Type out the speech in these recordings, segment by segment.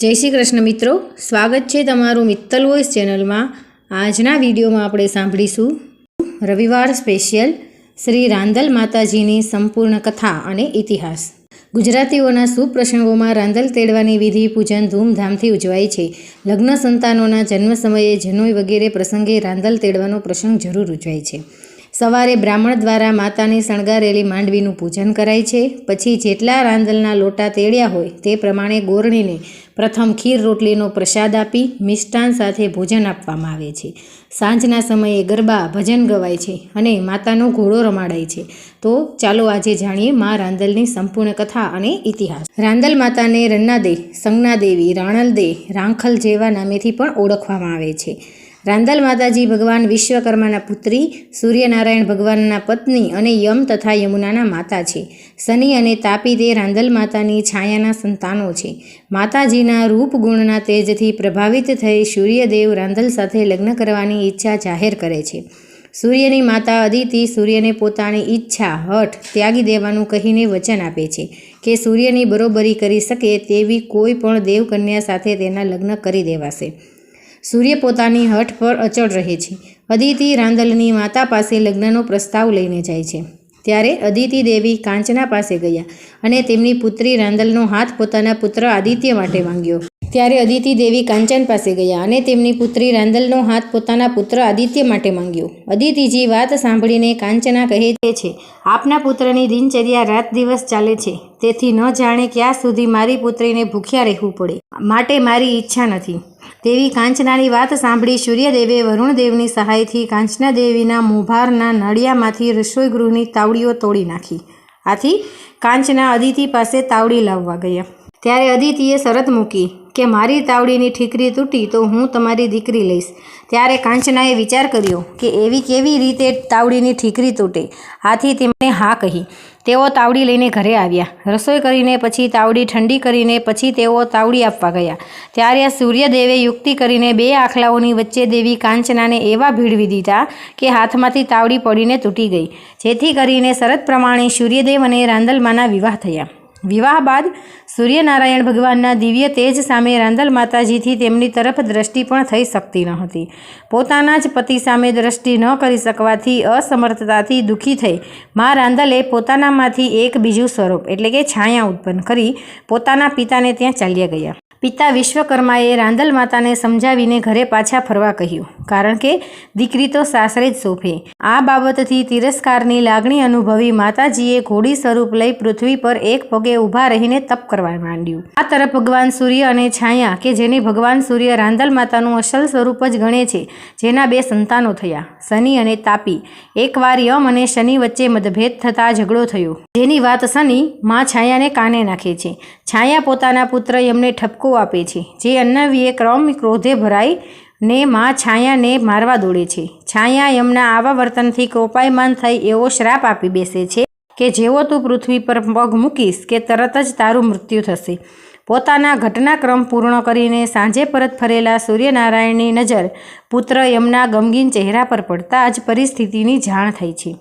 जय श्री कृष्ण मित्रों, स्वागत है तमारू मित्तल वॉइस चेनल में। आजना विडियो में आपणे सांभळीशुं रविवार स्पेशियल श्री रांदल माताजी की संपूर्ण कथा अने इतिहास। गुजरातीओना शुभ प्रसंगों में रांदल तेड़वानी विधि पूजन धूमधामथी उजवाय छे। लग्न संतानोना जन्म समये जनोई वगैरह प्रसंगे रांदल तेड़वानो प्रसंग जरूर उजवाय छे। सवारे ब्राह्मण द्वारा माताने शणगारेली मांडवीनुं पूजन कराय छे। पछी जेटला रांदलना लोटा तेड़्या होय ते प्रमाणे गोरણીને प्रथम खीर रोटलीनो प्रसाद आपी मिष्टान साथे भोजन आपवामां आवे छे। सांजना समये गरबा भजन गवाय छे अने मातानो घोड़ो रमाडाय छे। तो चालो आजे जाणीए मां रांदलनी संपूर्ण कथा अने इतिहास। रांदल माताने रन्नादे, संज्ञादेवी, राणलदे, रांखल जेवा नामेथी पण ओळखवामां आवे छे। रांदल माताजी भगवान विश्वकर्माना पुत्री, सूर्यनारायण भगवानना पत्नी अने यम तथा यमुनाना माता छे। शनि अने तापी ते रांदल मातानी छायाना संतानो छे। माताजीना रूप गुणना तेजथी प्रभावित थई सूर्यदेव रांदल साथे लग्न करवानी इच्छा जाहेर करे छे। सूर्यनी माता अदिति सूर्यने पोतानी इच्छा हठ त्यागी देवानुं कहीने वचन आपे छे के सूर्यनी बरोबरी करी शके तेवी कोई पण देवकन्या साथे तेना लग्न करी देवाशे। सूर्य पोतानी हठ पर अचल रहे छे। अदिति रांदलनी माता पासे लग्ननो प्रस्ताव लईने जाय छे। त्यारे अदिति देवी कांचना पासे गया अने तेमनी पुत्री रांदलनो हाथ पोताना पुत्र आदित्य माटे मांग्यो। त्यारे अदिति देवी कांचन पासे गया अने तेमनी पुत्री रांदलनो हाथ पोताना पुत्र आदित्य माटे मांग्यो। अदितिजी वात सांभळीने कांचना कहे छे, आपना पुत्रनी दिनचर्या रात दिवस चाले छे, तेथी न जाणे क्यां सुधी मारी पुत्रीने भूख्या रहेवुं पड़े, माटे मारी इच्छा नथी। तेवी कांचनानी वात सांभળી सूर्यदेवे वरुणदेवनी सहायथी कांचनादेवीना मोभाરના નળિયામાંથી રસોઈગૃહની તાવડીઓ તોડી નાખી। આથી કાંચના અદિતિ પાસે તાવડી લાવવા ગયા। ત્યારે અદિતિએ શરત મૂકી કે મારી તાવડીની ઠીકરી તૂટી તો હું તમારી દીકરી લઈશ। ત્યારે કાંચનાએ વિચાર કર્યો કે એવી કેવી રીતે તાવડીની ઠીકરી તૂટે। આથી તેમણે હા કહી। તેઓ તાવડી લઈને ઘરે આવ્યા। રસોઈ કરીને પછી તાવડી ઠંડી કરીને પછી તેઓ તાવડી આપવા ગયા। ત્યારે સૂર્યદેવે યુક્તિ કરીને બે આખલાઓની વચ્ચે દેવી કાંચનાને એવા ભીડવી દીધા કે હાથમાંથી તાવડી પડીને તૂટી ગઈ, જેથી કરીને શરત પ્રમાણે સૂર્યદેવ અને રાંદલમાના વિવાહ થયા। વિવાહ બાદ સૂર્યનારાયણ ભગવાનના દિવ્ય તેજ સામે રાંદલ માતાજીથી તેમની તરફ દ્રષ્ટિ પણ થઈ શકતી ન હતી। પોતાના જ પતિ સામે દ્રષ્ટિ ન કરી શકવાથી અસમર્થતાથી દુઃખી થઈ મા રાંદલે પોતાનામાંથી એક બીજું સ્વરૂપ એટલે કે છાયા ઉત્પન્ન કરી પોતાના પિતાને ત્યાં ચાલ્યા ગયા। પિતા વિશ્વકર્માએ રાંદલ માતાને સમજાવીને ઘરે પાછા ફરવા કહ્યું, કારણ કે દીકરી તો સાસરે જ શોભે। આ બાબતથી તિરસ્કારની લાગણી અનુભવી માતાજીએ ઘોડી સ્વરૂપ લઈ પૃથ્વી પર એક પગે ઊભા રહીને તપ કરવા માંડ્યું। આ તરફ ભગવાન સૂર્ય અને છાયા કે જેને ભગવાન સૂર્ય રાંદલ માતાનું અસલ સ્વરૂપ જ ગણે છે, જેના બે સંતાનો થયા, શનિ અને તાપી। એકવાર યમ અને શનિ વચ્ચે મતભેદ થતાં ઝઘડો થયો, જેની વાત શનિ મા છાયાને કાને નાખે છે। છાયા પોતાના પુત્ર યમને ઠપકો આપે છે, જે અન્નવીએ ક્રોધે ભરાઈ ને માં છાયાને મારવા દોડે છે। છાયા યમના આવા વર્તનથી કોપાયમાન થઈ એવો શ્રાપ આપી બેસે છે કે જેવો તું પૃથ્વી પર પગ મૂકીશ કે તરત જ તારું મૃત્યુ થશે। પોતાના ઘટનાક્રમ પૂર્ણ કરીને સાંજે પરત ફરેલા સૂર્યનારાયણની નજર પુત્ર યમના ગમગીન ચહેરા પર પડતા જ પરિસ્થિતિની જાણ થઈ છે।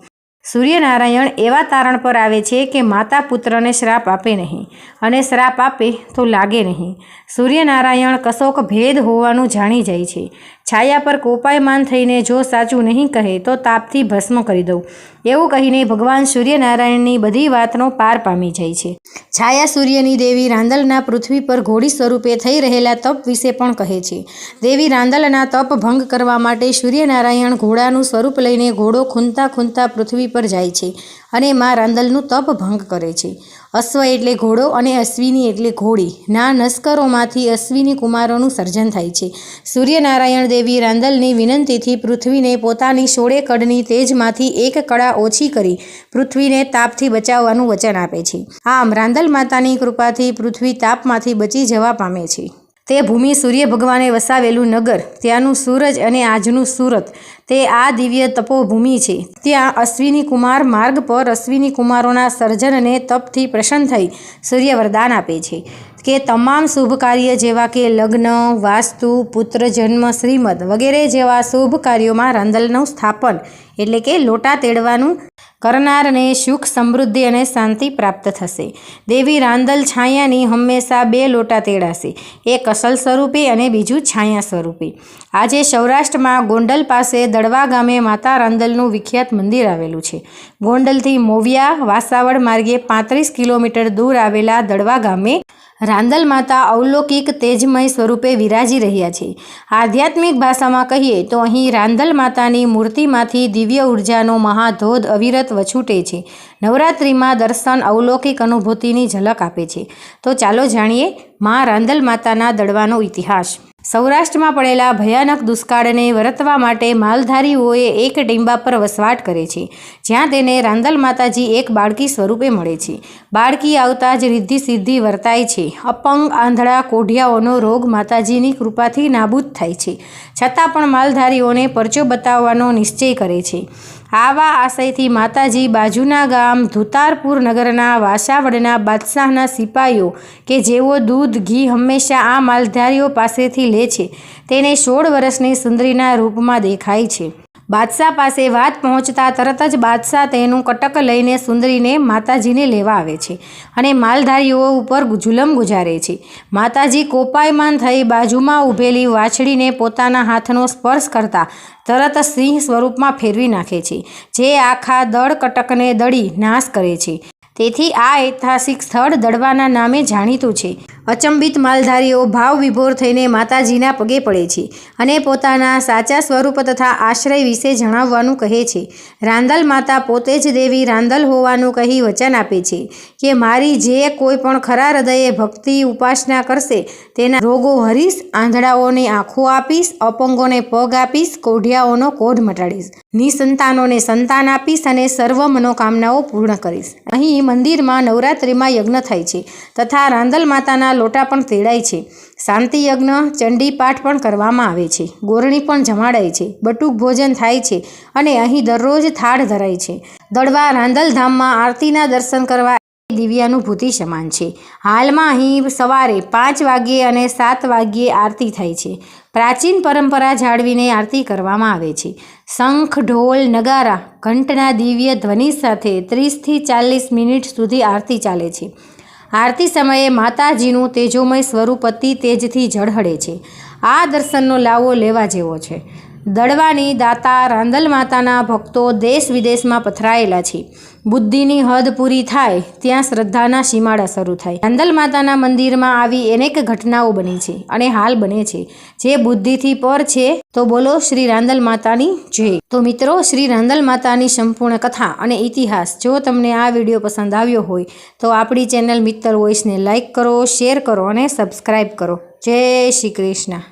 સૂર્યનારાયણ એવા તારણ પર આવે છે કે માતા પુત્રને શ્રાપ આપે નહીં અને શ્રાપ આપે તો લાગે નહીં। સૂર્યનારાયણ કશોક ભેદ હોવાનું જાણી જાય છે। છાયા પર કોપાયમાન થઈને જો સાચું નહીં કહે તો તાપથી ભસ્મ કરી દઉં, એવું કહીને ભગવાન સૂર્યનારાયણની બધી વાતનો પાર પામી જાય છે। છાયા સૂર્યની દેવી રાંદલના પૃથ્વી પર ઘોડી સ્વરૂપે થઈ રહેલા તપ વિશે પણ કહે છે। દેવી રાંદલના તપ ભંગ કરવા માટે સૂર્યનારાયણ ઘોડાનું સ્વરૂપ લઈને ઘોડો ખૂંદતા ખૂંદતા પૃથ્વી પર જાય છે અને મા રાંદલનું તપ ભંગ કરે છે। અશ્વ એટલે ઘોડો અને અશ્વિની એટલે ઘોડી ના નસ્કરોમાંથી અશ્વિની કુમારોનું સર્જન થાય છે। સૂર્યનારાયણ દેવી રાંદલની વિનંતીથી પૃથ્વીને પોતાની 16 કળની તેજમાંથી એક કળા ઓછી કરી પૃથ્વીને તાપથી બચાવવાનું વચન આપે છે। આમ રાંદલ માતાની કૃપાથી પૃથ્વી તાપમાંથી બચી જવા પામે છે। તે ભૂમિ સૂર્ય ભગવાને વસાવેલું નગર, ત્યાંનું સૂરજ અને આજનું સુરત તે આ દિવ્ય તપોભૂમિ છે। ત્યાં અશ્વિની કુમાર માર્ગ પર અશ્વિની કુમારોના સર્જનને તપથી પ્રસન્ન થઈ સૂર્ય વરદાન આપે છે કે તમામ શુભ કાર્ય જેવા કે લગ્ન, વાસ્તુ, પુત્ર જન્મ, શ્રીમદ વગેરે જેવા શુભ કાર્યોમાં રાંદલનું સ્થાપન એટલે કે લોટા તેડવાનું કરનારને સુખ, સમૃદ્ધિ અને શાંતિ પ્રાપ્ત થશે. દેવી રાંદલ છાયાની હંમેશા બે લોટા તેડાશે, એક અસલ સ્વરૂપે અને બીજું છાયા સ્વરૂપે. આજે સૌરાષ્ટ્રમાં ગોંડલ પાસે દડવા ગામે માતા રાંદલનું વિખ્યાત મંદિર આવેલું છે. ગોંડલથી મોવિયા વાસાવડ માર્ગે 35 કિલોમીટર દૂર આવેલા દડવા ગામે રાંદલ માતા અવલૌકિક તેજમય સ્વરૂપે વિરાજી રહ્યા છે. આધ્યાત્મિક ભાષામાં કહીએ તો અહીં રાંદલ માતાની મૂર્તિમાંથી દિવ્ય ઉર્જાનો મહાધોધ અવિરત વછૂટે છે. નવરાત્રિમાં દર્શન અવલૌકિક અનુભૂતિની ઝલક આપે છે. તો ચાલો જાણીએ મા રાંદલ માતાના દડવાનો ઇતિહાસ. સૌરાષ્ટ્રમાં પડેલા ભયાનક દુષ્કાળને વરતવા માટે માલધારીઓએ એક ટીંબા પર વસવાટ કરે છે, જ્યાં તેને રાંદલ માતાજી એક બાળકી સ્વરૂપે મળે છે. બાળકી આવતા જ રિદ્ધિ સિદ્ધિ વર્તાય છે. અપંગ, આંધળા, કોઢિયાઓનો રોગ માતાજીની કૃપાથી નાબૂદ થાય છે. છતાં પણ માલધારીઓને પરચો બતાવવાનો નિશ્ચય કરે છે. આવા આશયથી માતાજી બાજુના ગામ ધુતારપુર નગરના વાસાવડના બાદશાહના સિપાઈઓ કે જેઓ દૂધ, ઘી હંમેશા આ માલધારીઓ પાસેથી લે છે, તેને 16 વર્ષની સુંદરીના રૂપમાં દેખાય છે. બાદશાહ પાસે વાત પહોંચતા તરત જ બાદશાહ તેનું કટક લઈને સુંદરીને માતાજીને લેવા આવે છે અને માલધારીઓ ઉપર જુલમ ગુજારે છે. માતાજી કોપાયમાન થઈ બાજુમાં ઊભેલી વાછડીને પોતાના હાથનો સ્પર્શ કરતા તરત સિંહ સ્વરૂપમાં ફેરવી નાખે છે, જે આખા દળ કટકને દળી નાશ કરે છે. તેથી આ ઐતિહાસિક સ્થળ દડવાના નામે જાણીતું છે. અચંબિત માલધારીઓ ભાવ વિભોર થઈને માતાજીના પગે પડે છે અને પોતાના સાચા સ્વરૂપ તથા આશ્રય વિશે જણાવવાનું કહે છે. રાંદલ માતા પોતે જ દેવી રાંદલ હોવાનું કહી વચન આપે છે કે મારી જે કોઈ પણ ખરા હૃદયે ભક્તિ ઉપાસના કરશે તેના રોગો હરીશ, આંધળાઓને આંખો આપીશ, અપંગોને પગ આપીશ, કોઢિયાઓનો કોઢ મટાડીશ, નિસંતાનોને સંતાન આપીશ અને સર્વ મનોકામનાઓ પૂર્ણ કરીશ. અહીં મંદિરમાં નવરાત્રિમાં યજ્ઞ થાય છે તથા રાંદલ માતાના લોટા પણ તેડાય છે. શાંતિ યજ્ઞ, ચંડી પાઠ પણ કરવામાં આવે છે. ગોરણી પણ જમાડાય છે. બટુક ભોજન થાય છે અને અહીં દરરોજ થાળ ધરાય છે. દડવા રાંદલ ધામમાં આરતીના દર્શન કરવા દિવ્યાનુભૂતિ સમાન છે. હાલમાં અહીં સવારે 5 વાગ્યે અને 7 વાગ્યે આરતી થાય છે. પ્રાચીન પરંપરા જાળવીને આરતી કરવામાં આવે છે. શંખ, ઢોલ, નગારા, ઘંટના દિવ્ય ધ્વનિ સાથે 30થી 40 મિનિટ સુધી આરતી ચાલે છે. આરતી સમયે માતાજીનું તેજોમય સ્વરૂપ અતિ તેજથી ઝળહળે છે. આ દર્શનનો લાવો લેવા જેવો છે. દડવાની દાતા રાંદલ માતાના ભક્તો દેશ વિદેશમાં પથરાયેલા છે. બુદ્ધિની હદ પૂરી થાય ત્યાં શ્રદ્ધાના સીમાડા શરૂ થાય. રાંદલ માતાના મંદિરમાં આવી અનેક ઘટનાઓ બની છે અને હાલ બને છે જે બુદ્ધિથી પર છે. તો બોલો શ્રી રાંદલ માતાની જય. તો મિત્રો, શ્રી રાંદલ માતાની સંપૂર્ણ કથા અને ઇતિહાસ જો તમને આ વિડીયો પસંદ આવ્યો હોય તો આપણી ચેનલ મિત્તલ વોઇસને લાઇક કરો, શેર કરો અને સબસ્ક્રાઈબ કરો. જય શ્રી કૃષ્ણ.